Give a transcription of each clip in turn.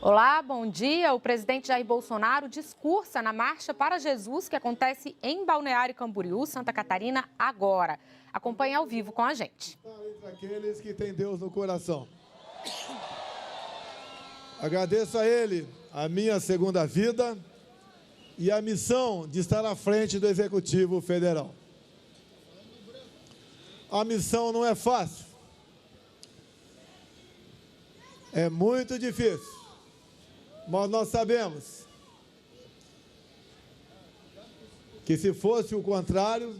Olá, bom dia. O presidente Jair Bolsonaro discursa na Marcha para Jesus, que acontece em Balneário Camboriú, Santa Catarina, agora. Acompanhe ao vivo com a gente. Entre aqueles que têm Deus no coração. Agradeço a Ele a minha segunda vida e a missão de estar à frente do Executivo Federal. A missão não é fácil. É muito difícil. Mas nós sabemos que se fosse o contrário,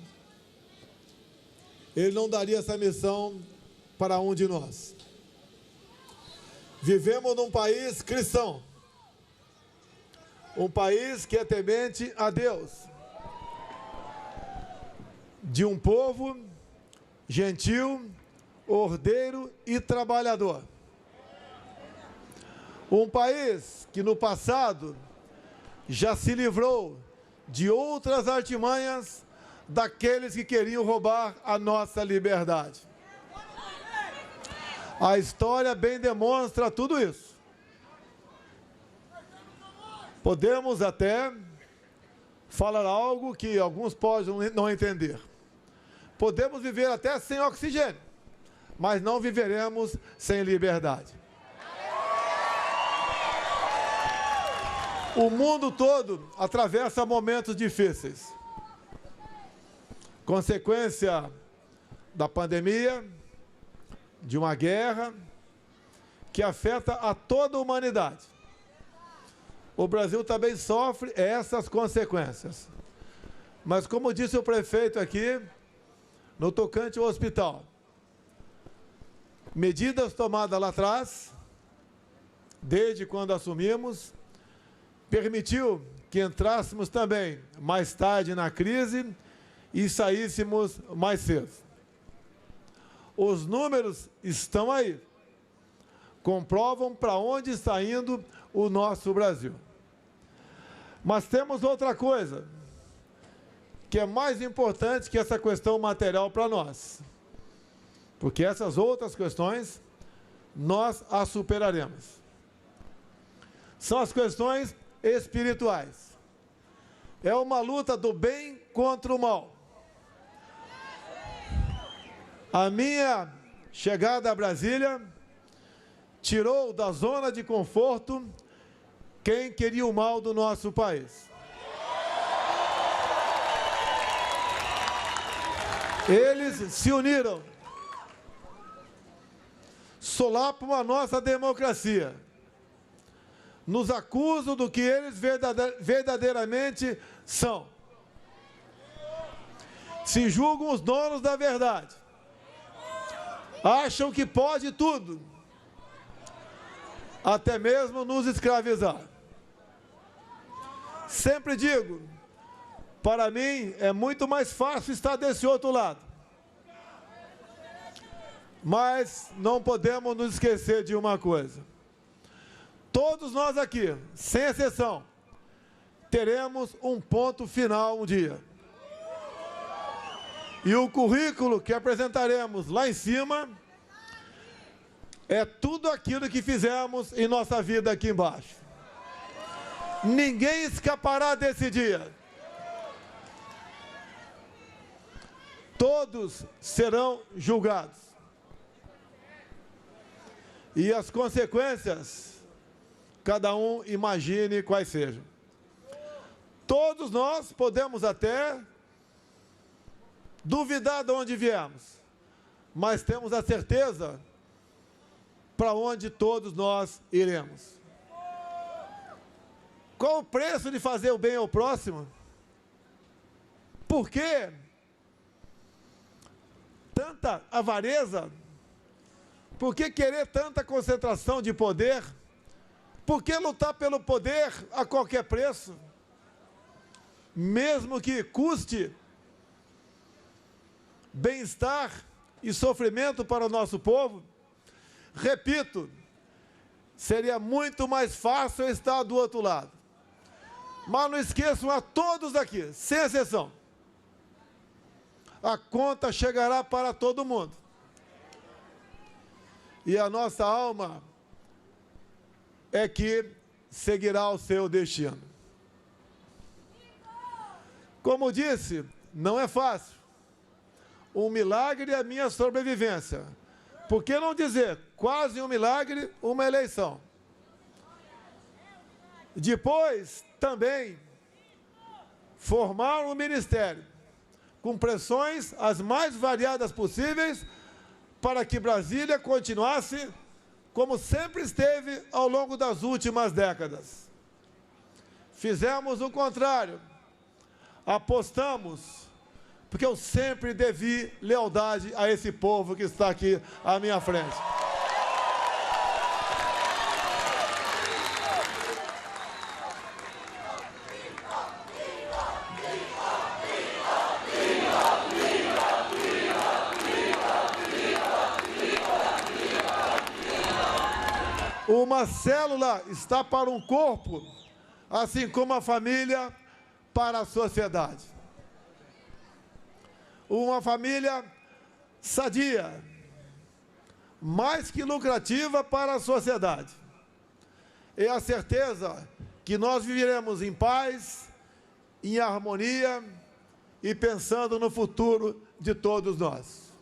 Ele não daria essa missão para um de nós. Vivemos num país cristão, um país que é temente a Deus, de um povo gentil, ordeiro e trabalhador. Um país que no passado já se livrou de outras artimanhas daqueles que queriam roubar a nossa liberdade. A história bem demonstra tudo isso. Podemos até falar algo que alguns podem não entender. Podemos viver até sem oxigênio, mas não viveremos sem liberdade. O mundo todo atravessa momentos difíceis. Consequência da pandemia, de uma guerra que afeta a toda a humanidade. O Brasil também sofre essas consequências. Mas como disse o prefeito aqui, no tocante ao hospital, medidas tomadas lá atrás, desde quando assumimos, permitiu que entrássemos também mais tarde na crise e saíssemos mais cedo. Os números estão aí, comprovam para onde está indo o nosso Brasil. Mas temos outra coisa, que é mais importante que essa questão material para nós, porque essas outras questões nós as superaremos. São as questões espirituais. É uma luta do bem contra o mal. A minha chegada a Brasília tirou da zona de conforto quem queria o mal do nosso país. Eles se uniram, solapam a nossa democracia, nos acusam do que eles verdadeiramente são. Se julgam os donos da verdade. Acham que pode tudo, até mesmo nos escravizar. Sempre digo, para mim é muito mais fácil estar desse outro lado. Mas não podemos nos esquecer de uma coisa. Todos nós aqui, sem exceção, teremos um ponto final um dia. E o currículo que apresentaremos lá em cima é tudo aquilo que fizemos em nossa vida aqui embaixo. Ninguém escapará desse dia. Todos serão julgados. E as consequências, cada um imagine quais sejam. Todos nós podemos até duvidar de onde viemos, mas temos a certeza para onde todos nós iremos. Qual o preço de fazer o bem ao próximo? Por que tanta avareza? Por que querer tanta concentração de poder? Por que lutar pelo poder a qualquer preço? Mesmo que custe bem-estar e sofrimento para o nosso povo, repito, seria muito mais fácil estar do outro lado. Mas não esqueçam a todos aqui, sem exceção, a conta chegará para todo mundo. E a nossa alma é que seguirá o seu destino. Como disse, não é fácil. Um milagre é a minha sobrevivência. Por que não dizer, quase um milagre, uma eleição? Depois, também, formar um ministério, com pressões as mais variadas possíveis, para que Brasília continuasse como sempre esteve ao longo das últimas décadas. Fizemos o contrário. Apostamos, porque eu sempre devi lealdade a esse povo que está aqui à minha frente. Uma célula está para um corpo, assim como a família para a sociedade. Uma família sadia, mais que lucrativa para a sociedade. É a certeza que nós viveremos em paz, em harmonia e pensando no futuro de todos nós.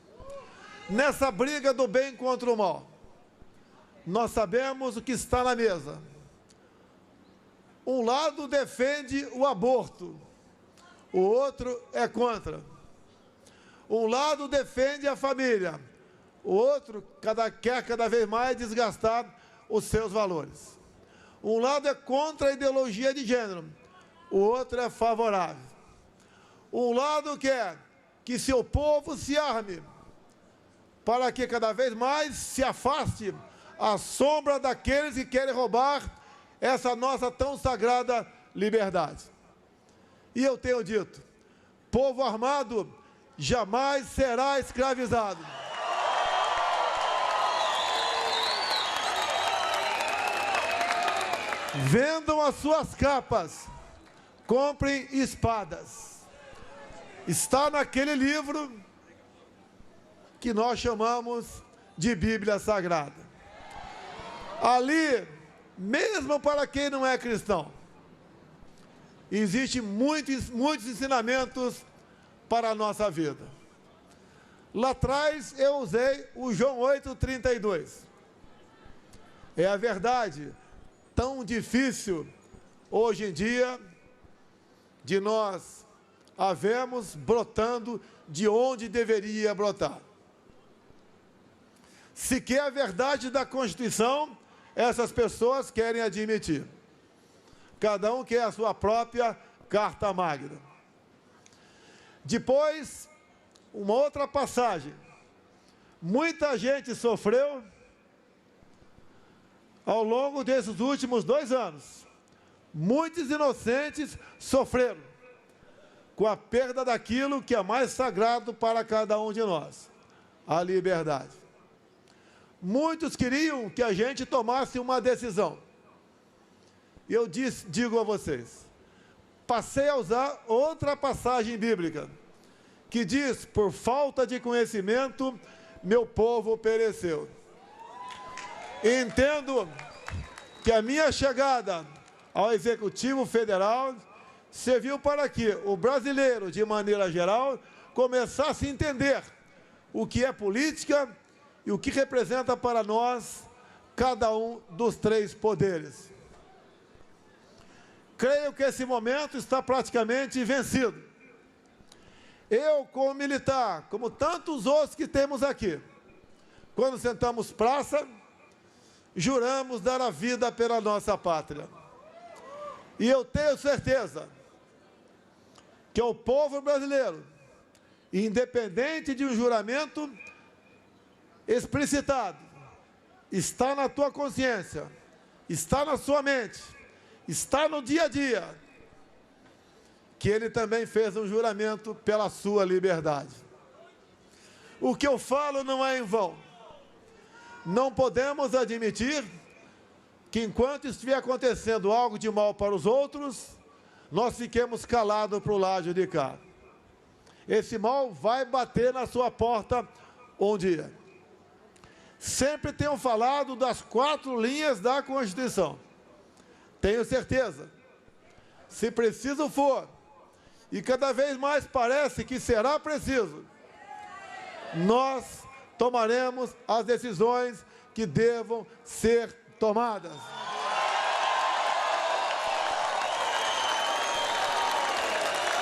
Nessa briga do bem contra o mal, nós sabemos o que está na mesa. Um lado defende o aborto, o outro é contra. Um lado defende a família, o outro quer cada vez mais desgastar os seus valores. Um lado é contra a ideologia de gênero, o outro é favorável. Um lado quer que seu povo se arme, para que cada vez mais se afaste a sombra daqueles que querem roubar essa nossa tão sagrada liberdade. E eu tenho dito, povo armado jamais será escravizado. Vendam as suas capas, comprem espadas. Está naquele livro que nós chamamos de Bíblia Sagrada. Ali, mesmo para quem não é cristão, existem muitos ensinamentos para a nossa vida. Lá atrás eu usei o João 8,32. É a verdade tão difícil hoje em dia de nós havemos brotando de onde deveria brotar. Se quer a verdade da Constituição, essas pessoas querem admitir. Cada um quer a sua própria carta magna. Depois, uma outra passagem. Muita gente sofreu ao longo desses últimos 2 anos. Muitos inocentes sofreram com a perda daquilo que é mais sagrado para cada um de nós, a liberdade. Muitos queriam que a gente tomasse uma decisão. E eu digo a vocês, passei a usar outra passagem bíblica, que diz, por falta de conhecimento, meu povo pereceu. Entendo que a minha chegada ao Executivo Federal serviu para que o brasileiro, de maneira geral, começasse a entender o que é política e o que representa para nós cada um dos 3 poderes. Creio que esse momento está praticamente vencido. Eu, como militar, como tantos outros que temos aqui, quando sentamos praça, juramos dar a vida pela nossa pátria. E eu tenho certeza que o povo brasileiro, independente de um juramento explicitado, está na tua consciência, está na sua mente, está no dia a dia, que ele também fez um juramento pela sua liberdade. O que eu falo não é em vão. Não podemos admitir que enquanto estiver acontecendo algo de mal para os outros, nós fiquemos calados para o lado de cá. Esse mal vai bater na sua porta um dia. sempre tenham falado das 4 linhas da Constituição. Tenho certeza, se preciso for, e cada vez mais parece que será preciso, nós tomaremos as decisões que devam ser tomadas.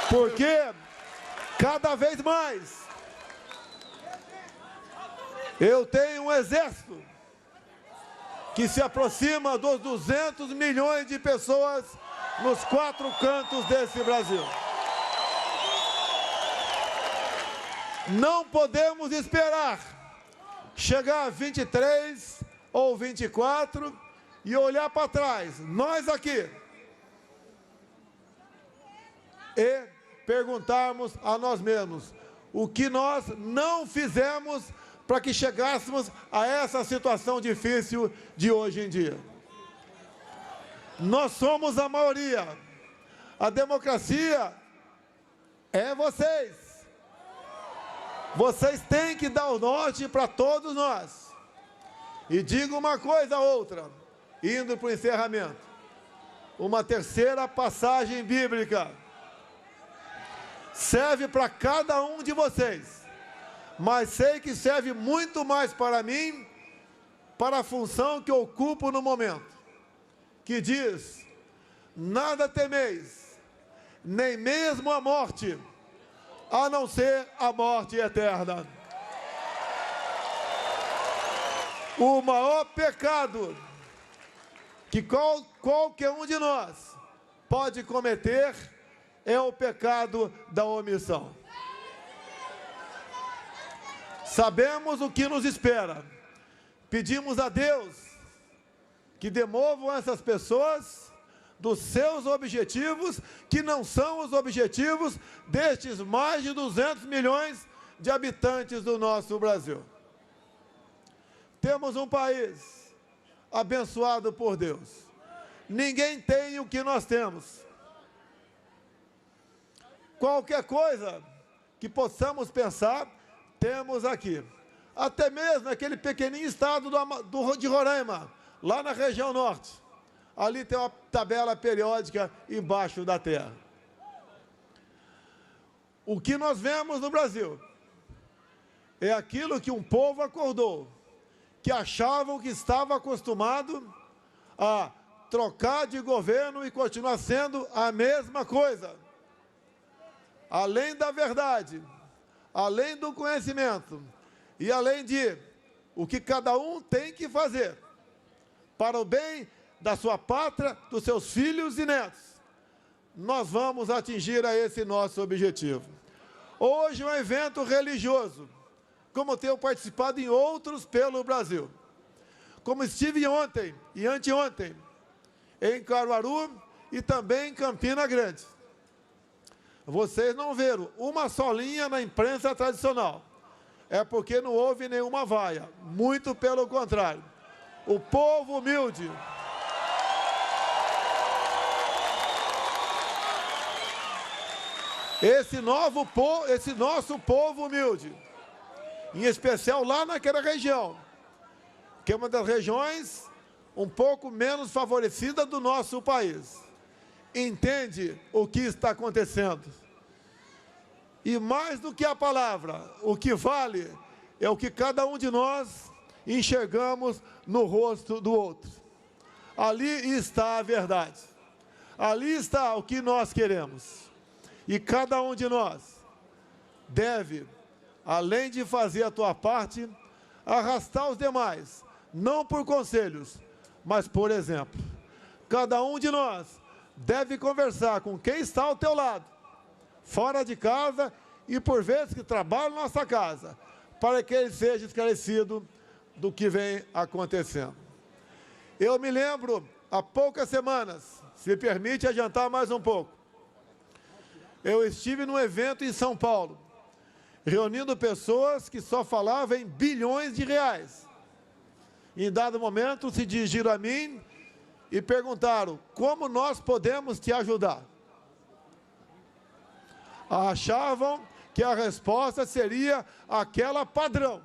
Porque cada vez mais eu tenho um exército que se aproxima dos 200 milhões de pessoas nos 4 cantos desse Brasil. Não podemos esperar chegar a 23 ou 24 e olhar para trás, nós aqui, e perguntarmos a nós mesmos o que nós não fizemos para que chegássemos a essa situação difícil de hoje em dia. Nós somos a maioria. A democracia é vocês. Vocês têm que dar o norte para todos nós. E digo uma coisa ou outra, indo para o encerramento. Uma terceira passagem bíblica serve para cada um de vocês, mas sei que serve muito mais para mim, para a função que ocupo no momento, que diz: nada temeis, nem mesmo a morte, a não ser a morte eterna. O maior pecado que qualquer um de nós pode cometer é o pecado da omissão. Sabemos o que nos espera. Pedimos a Deus que demovam essas pessoas dos seus objetivos, que não são os objetivos destes mais de 200 milhões de habitantes do nosso Brasil. Temos um país abençoado por Deus. Ninguém tem o que nós temos. Qualquer coisa que possamos pensar, temos aqui. Até mesmo aquele pequenininho estado de Roraima, lá na região norte. Ali tem uma tabela periódica embaixo da terra. O que nós vemos no Brasil é aquilo que um povo acordou, que achavam que estava acostumado a trocar de governo e continuar sendo a mesma coisa. Além da verdade, além do conhecimento e além de o que cada um tem que fazer para o bem da sua pátria, dos seus filhos e netos, nós vamos atingir a esse nosso objetivo. Hoje é um evento religioso, como tenho participado em outros pelo Brasil. Como estive ontem e anteontem em Caruaru e também em Campina Grande. Vocês não viram uma só linha na imprensa tradicional. É porque não houve nenhuma vaia. Muito pelo contrário. O povo humilde, esse nosso povo humilde, em especial lá naquela região, que é uma das regiões um pouco menos favorecida do nosso país, entende o que está acontecendo. E mais do que a palavra, o que vale é o que cada um de nós enxergamos no rosto do outro. Ali está a verdade. Ali está o que nós queremos. E cada um de nós deve, além de fazer a tua parte, arrastar os demais, não por conselhos, mas por exemplo. Cada um de nós deve conversar com quem está ao teu lado, fora de casa e por vezes que trabalha na nossa casa, para que ele seja esclarecido do que vem acontecendo. Eu me lembro, há poucas semanas, se me permite adiantar mais um pouco, eu estive num evento em São Paulo, reunindo pessoas que só falavam em bilhões de reais. Em dado momento, se dirigiram a mim e perguntaram: como nós podemos te ajudar? Achavam que a resposta seria aquela padrão: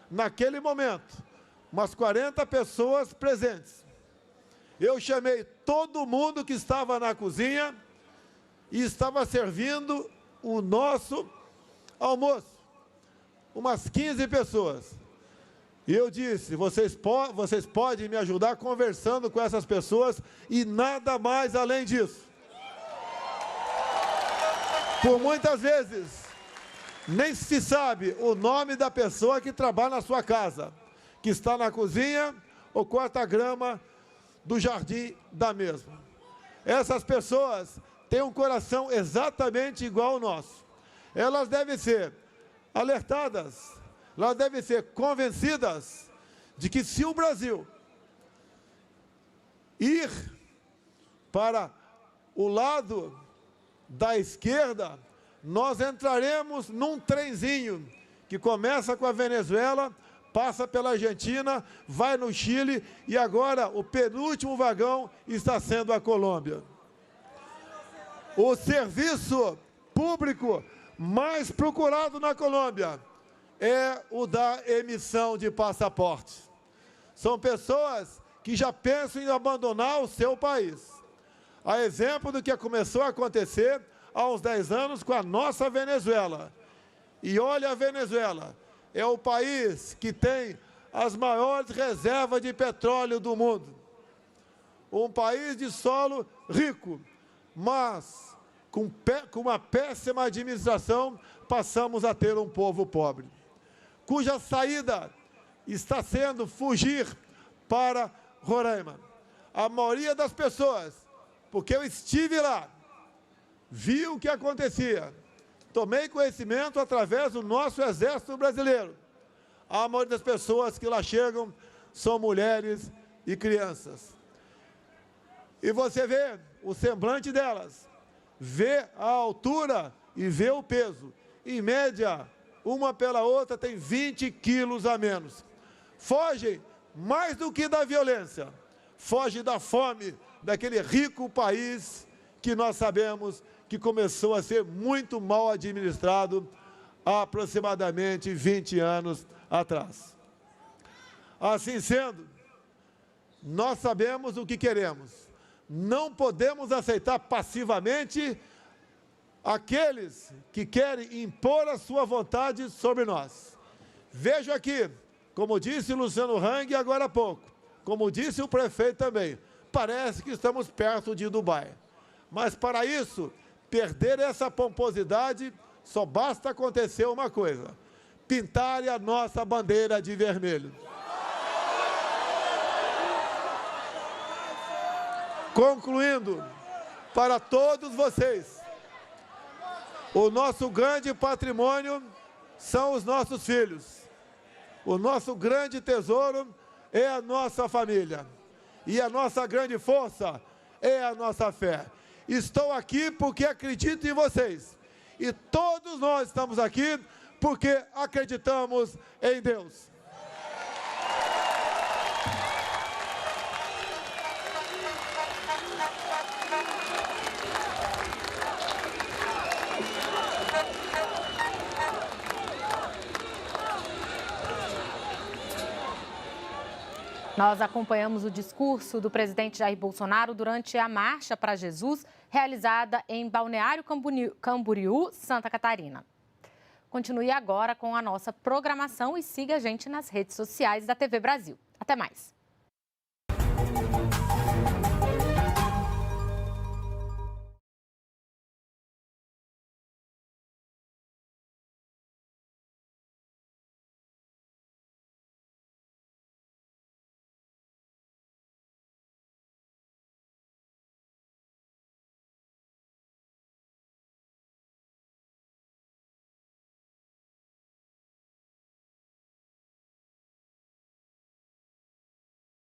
naquele momento, umas 40 pessoas presentes. Eu chamei todo mundo que estava na cozinha e estava servindo o nosso almoço. Umas 15 pessoas. E eu disse, vocês podem me ajudar conversando com essas pessoas e nada mais além disso. Por muitas vezes, nem se sabe o nome da pessoa que trabalha na sua casa, que está na cozinha ou corta a grama do jardim da mesma. Essas pessoas têm um coração exatamente igual ao nosso. Elas devem ser alertadas, elas devem ser convencidas de que se o Brasil ir para o lado da esquerda, nós entraremos num trenzinho que começa com a Venezuela, passa pela Argentina, vai no Chile e agora o penúltimo vagão está sendo a Colômbia. O serviço público mais procurado na Colômbia é o da emissão de passaportes. São pessoas que já pensam em abandonar o seu país. A exemplo do que começou a acontecer há uns 10 anos com a nossa Venezuela. E olha, a Venezuela é o país que tem as maiores reservas de petróleo do mundo. Um país de solo rico, mas com uma péssima administração, passamos a ter um povo pobre, cuja saída está sendo fugir para Roraima. A maioria das pessoas, porque eu estive lá, vi o que acontecia, tomei conhecimento através do nosso Exército Brasileiro. A maioria das pessoas que lá chegam são mulheres e crianças. E você vê o semblante delas, vê a altura e vê o peso. Em média, uma pela outra tem 20 quilos a menos. Fogem mais do que da violência, fogem da fome daquele rico país que nós sabemos que começou a ser muito mal administrado há aproximadamente 20 anos atrás. Assim sendo, nós sabemos o que queremos. Não podemos aceitar passivamente aqueles que querem impor a sua vontade sobre nós. Vejo aqui, como disse Luciano Hang agora há pouco, como disse o prefeito também, parece que estamos perto de Dubai. Mas para isso, perder essa pomposidade, só basta acontecer uma coisa: pintarem a nossa bandeira de vermelho. Concluindo, para todos vocês, o nosso grande patrimônio são os nossos filhos. O nosso grande tesouro é a nossa família. E a nossa grande força é a nossa fé. Estou aqui porque acredito em vocês. E todos nós estamos aqui porque acreditamos em Deus. Nós acompanhamos o discurso do presidente Jair Bolsonaro durante a Marcha para Jesus, realizada em Balneário Camboriú, Santa Catarina. Continue agora com a nossa programação e siga a gente nas redes sociais da TV Brasil. Até mais!